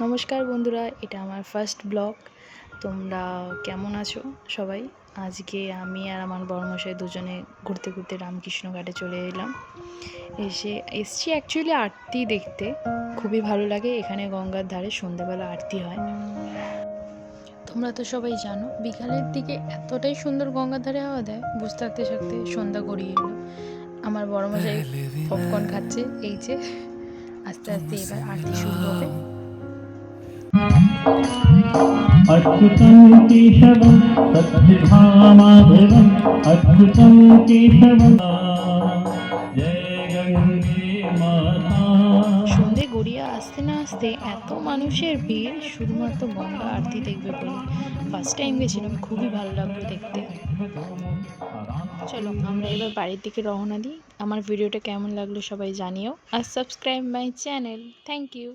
নমস্কার বন্ধুরা, এটা আমার ফার্স্ট ব্লগ। তোমরা কেমন আছো সবাই? আজকে আমি আর আমার বড়মশাই দুজনে ঘুরতে ঘুরতে রামকৃষ্ণ ঘাটে চলে এলাম। এসছি অ্যাকচুয়ালি আরতি দেখতে। খুবই ভালো লাগে, এখানে গঙ্গার ধারে সন্ধ্যেবেলা আরতি হয়। তোমরা তো সবাই জানো, বিকালের দিকে এতটাই সুন্দর গঙ্গার ধারে হাওয়া দেয়, বুঝতে থাকতে থাকতে সন্ধ্যা গড়িয়ে এলো। আমার বড়মশাই পপকর্ন খাচ্ছে, এই যে। আস্তে আস্তে এবার আরতি শুরু হবে। अच्युतं केशवं सत्यभामाधवम् अच्युतं केशवं जय गंगे माता। সন্ধে গড়িয়ে আসতে না আসতে এত মানুষের ভিড়, শুধুমাত্র গঙ্গা আরতি দেখবে বলে। ফার্স্ট টাইম গেছিলাম, খুবই ভালো লাগলো দেখতে। চলো আমরা এবার বাড়ির দিকে রওনা দিই। আমার ভিডিওটা কেমন লাগলো সবাই জানিও, আর subscribe my channel. Thank you.